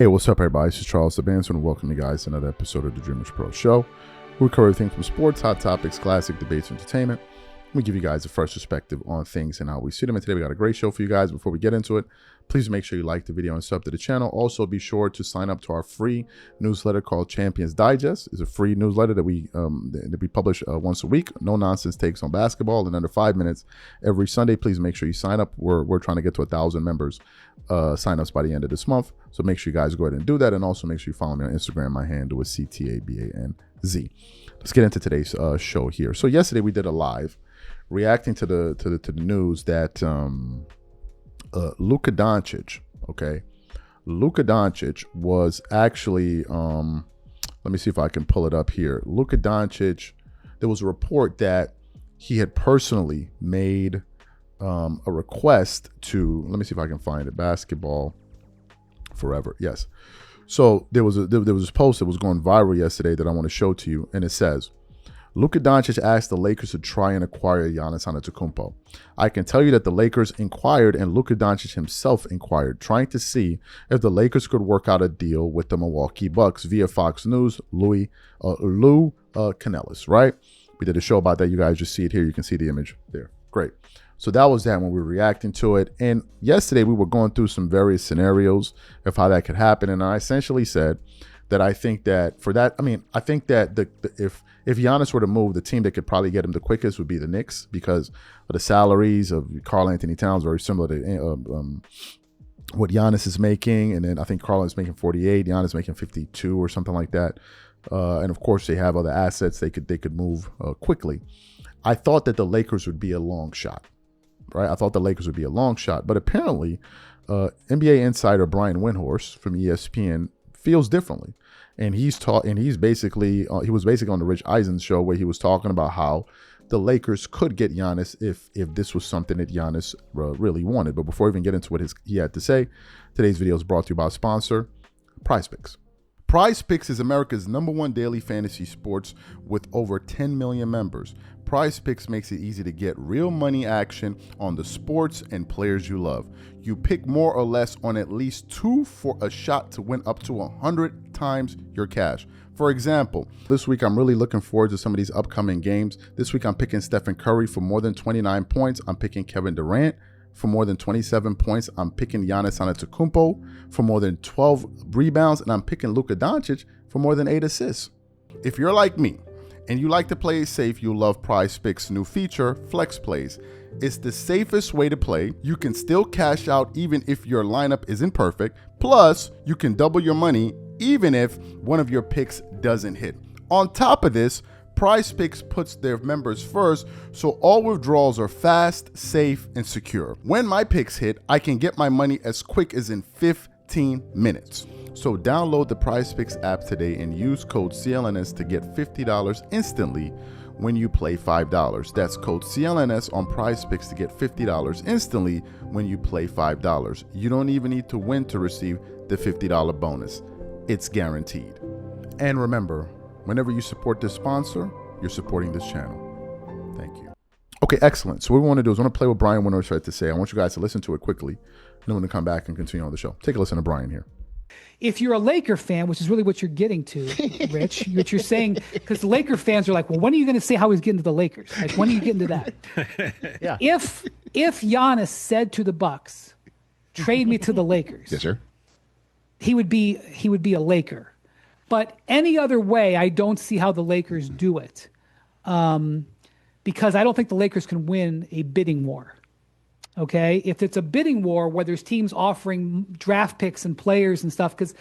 Hey, what's up, everybody? This is Charles the Bandsman, and welcome you guys to another episode of the DREAMERSPRO show. We cover everything from sports, hot topics, classic debates, entertainment. We give you guys a fresh perspective on things and how we see them. And today we got a great show for you guys. Before we get into it, please make sure you like the video and sub to the channel. Also, be sure to sign up to our free newsletter called Champions Digest. It's a free newsletter that we publish once a week. No nonsense takes on basketball in under 5 minutes every Sunday. Please make sure you sign up. We're trying to get to 1,000 members sign-ups by the end of this month. So make sure you guys go ahead and do that. And also make sure you follow me on Instagram. My handle is CTABANZ. Let's get into today's show here. So yesterday we did a live reacting to the news that Luka Doncic, Luka Doncic was actually, let me see if I can pull it up here. Luka Doncic, there was a report that he had personally made a request to, let me see if I can find it, Basketball Forever. Yes. So there was this post that was going viral yesterday that I want to show to you, and it says, Luka Doncic asked the Lakers to try and acquire Giannis Antetokounmpo. I can tell you that the Lakers inquired and Luka Doncic himself inquired, trying to see if the Lakers could work out a deal with the Milwaukee Bucks via Fox News, Lou Canellis, right? We did a show about that. You guys just see it here. You can see the image there. Great. So that was that when we were reacting to it. And yesterday we were going through some various scenarios of how that could happen. And I essentially said that I think that for that, I think that if Giannis were to move, the team that could probably get him the quickest would be the Knicks because of the salaries of Karl Anthony Towns, very similar to what Giannis is making. And then I think Karl is making 48, Giannis is making 52 or something like that. And of course they have other assets they could move quickly. I thought that the Lakers would be a long shot, right? I thought the Lakers would be a long shot, but apparently NBA insider Brian Windhorst from ESPN feels differently. And he was basically on the Rich Eisen show where he was talking about how the Lakers could get Giannis if this was something that Giannis really wanted. But before we even get into what he had to say, today's video is brought to you by our sponsor, PrizePicks. PrizePicks is America's #1 daily fantasy sports with over 10 million members. PrizePicks makes it easy to get real money action on the sports and players you love. You pick more or less on at least 2 for a shot to win up to 100 times your cash. For example, this week I'm really looking forward to some of these upcoming games. This week I'm picking Stephen Curry for more than 29 points. I'm picking Kevin Durant for more than 27 points. I'm picking Giannis Antetokounmpo for more than 12 rebounds. And I'm picking Luka Doncic for more than 8 assists. If you're like me, and you like to play safe, you'll love PrizePicks' new feature, Flex Plays. It's the safest way to play. You can still cash out even if your lineup isn't perfect. Plus, you can double your money even if one of your picks doesn't hit. On top of this, PrizePicks puts their members first, so all withdrawals are fast, safe, and secure. When my picks hit, I can get my money as quick as in 15 minutes. So download the PrizePicks app today and use code CLNS to get $50 instantly when you play $5. That's code CLNS on PrizePicks to get $50 instantly when you play $5. You don't even need to win to receive the $50 bonus. It's guaranteed. And remember, whenever you support this sponsor, you're supporting this channel. Thank you. Okay, excellent. So what we want to do is I want to play what Brian Windhorst had to say. I want you guys to listen to it quickly. And then we're going to come back and continue on the show. Take a listen to Brian here. If you're a Laker fan, which is really what you're getting to, Rich, what you're saying, because the Laker fans are like, well, when are you going to say how he's getting to the Lakers? Like, when are you getting to that? Yeah. If Giannis said to the Bucks, trade me to the Lakers, Yes, sir. he would be a Laker. But any other way, I don't see how the Lakers do it, because I don't think the Lakers can win a bidding war. Okay, if it's a bidding war where there's teams offering draft picks and players and stuff, because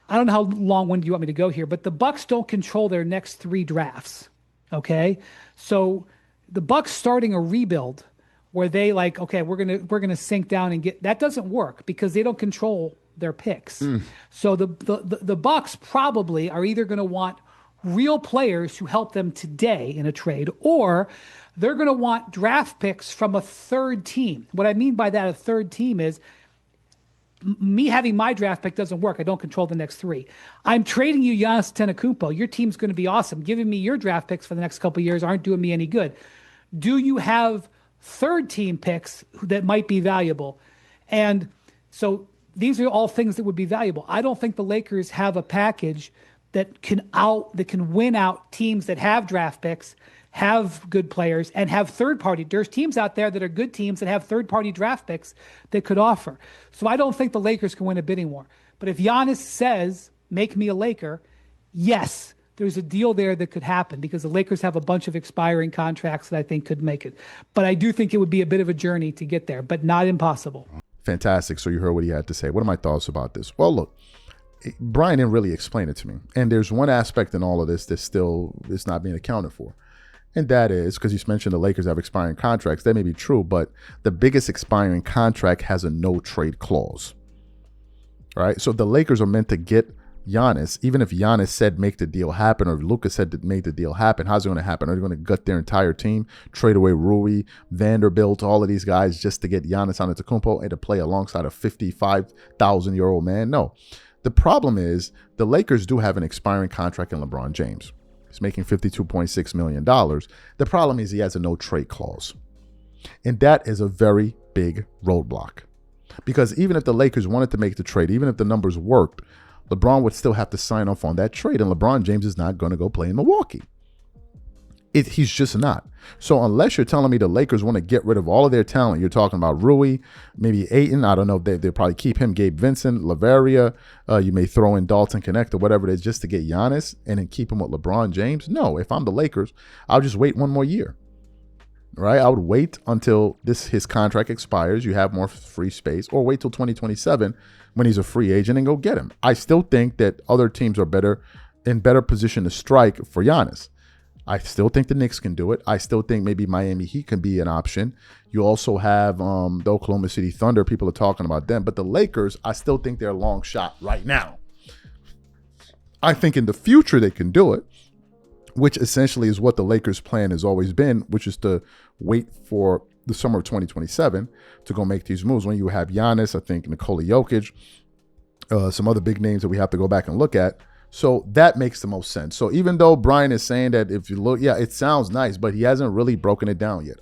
I don't know how long-winded you want me to go here, but the Bucks don't control their next 3 drafts. Okay, so the Bucks starting a rebuild where they like, okay, we're gonna sink down and get, that doesn't work because they don't control their picks. So the Bucks probably are either going to want real players who help them today in a trade, or they're going to want draft picks from a third team. What I mean by that, a third team, is me having my draft pick doesn't work. I don't control the next 3. I'm trading you Giannis Antetokounmpo. Your team's going to be awesome. Giving me your draft picks for the next couple of years aren't doing me any good. Do you have third team picks that might be valuable? And so these are all things that would be valuable. I don't think the Lakers have a package that can win out teams that have draft picks, have good players, and have third party. There's teams out there that are good teams that have third party draft picks that could offer. So I don't think the Lakers can win a bidding war. But if Giannis says, make me a Laker, yes, there's a deal there that could happen because the Lakers have a bunch of expiring contracts that I think could make it. But I do think it would be a bit of a journey to get there, but not impossible. Fantastic. So you heard what he had to say. What are my thoughts about this? Well, look, Brian didn't really explain it to me. And there's one aspect in all of this that still is not being accounted for. And that is, because you mentioned the Lakers have expiring contracts. That may be true, but the biggest expiring contract has a no trade clause. All right. So the Lakers are meant to get Giannis, even if Giannis said make the deal happen, or Luka said to make the deal happen, how's it going to happen? Are they going to gut their entire team, trade away Rui, Vanderbilt, all of these guys just to get Giannis Antetokounmpo and to play alongside a 55,000-year-old man? No. The problem is the Lakers do have an expiring contract in LeBron James. He's making $52.6 million. The problem is he has a no trade clause. And that is a very big roadblock. Because even if the Lakers wanted to make the trade, even if the numbers worked, LeBron would still have to sign off on that trade. And LeBron James is not going to go play in Milwaukee. He's just not. So unless you're telling me the Lakers want to get rid of all of their talent, you're talking about Rui, maybe Ayton. I don't know if they'll probably keep him, Gabe Vincent, Lavaria. You may throw in Dalton Connect or whatever it is just to get Giannis and then keep him with LeBron James. No, if I'm the Lakers, I'll just wait one more year. Right? I would wait until his contract expires. You have more free space, or wait till 2027 when he's a free agent and go get him. I still think that other teams are in better position to strike for Giannis. I still think the Knicks can do it. I still think maybe Miami Heat can be an option. You also have the Oklahoma City Thunder. People are talking about them. But the Lakers, I still think they're a long shot right now. I think in the future they can do it, which essentially is what the Lakers' plan has always been, which is to wait for the summer of 2027 to go make these moves. When you have Giannis, I think Nikola Jokic, some other big names that we have to go back and look at. So that makes the most sense. So even though Brian is saying that if you look, yeah, it sounds nice, but he hasn't really broken it down yet.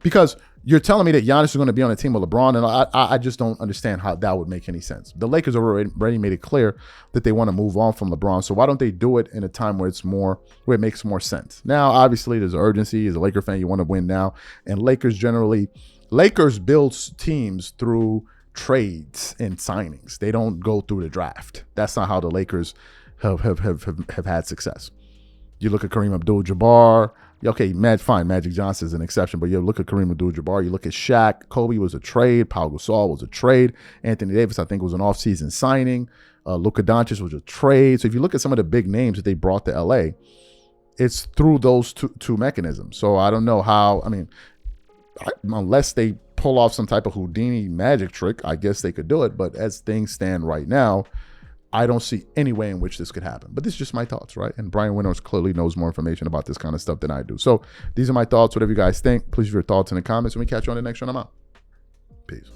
Because you're telling me that Giannis is going to be on a team with LeBron, and I just don't understand how that would make any sense. The Lakers have already made it clear that they want to move on from LeBron. So why don't they do it in a time where it makes more sense? Now, obviously, there's urgency. As a Laker fan, you want to win now. And Lakers builds teams through trades and signings. They don't go through the draft. That's not how the Lakers have had success. You look at Kareem Abdul-Jabbar. Okay, Magic Johnson is an exception, but you look at Kareem Abdul-Jabbar. You look at Shaq. Kobe was a trade. Pau Gasol was a trade. Anthony Davis, I think, was an offseason signing. Luka Doncic was a trade. So if you look at some of the big names that they brought to LA, it's through those two mechanisms. So I don't know how. I mean, unless they pull off some type of Houdini magic trick, I guess they could do it. But as things stand right now, I don't see any way in which this could happen. But this is just my thoughts, right? And Brian Windhorst clearly knows more information about this kind of stuff than I do. So these are my thoughts. Whatever you guys think, please leave your thoughts in the comments. And we catch you on the next one. I'm out. Peace.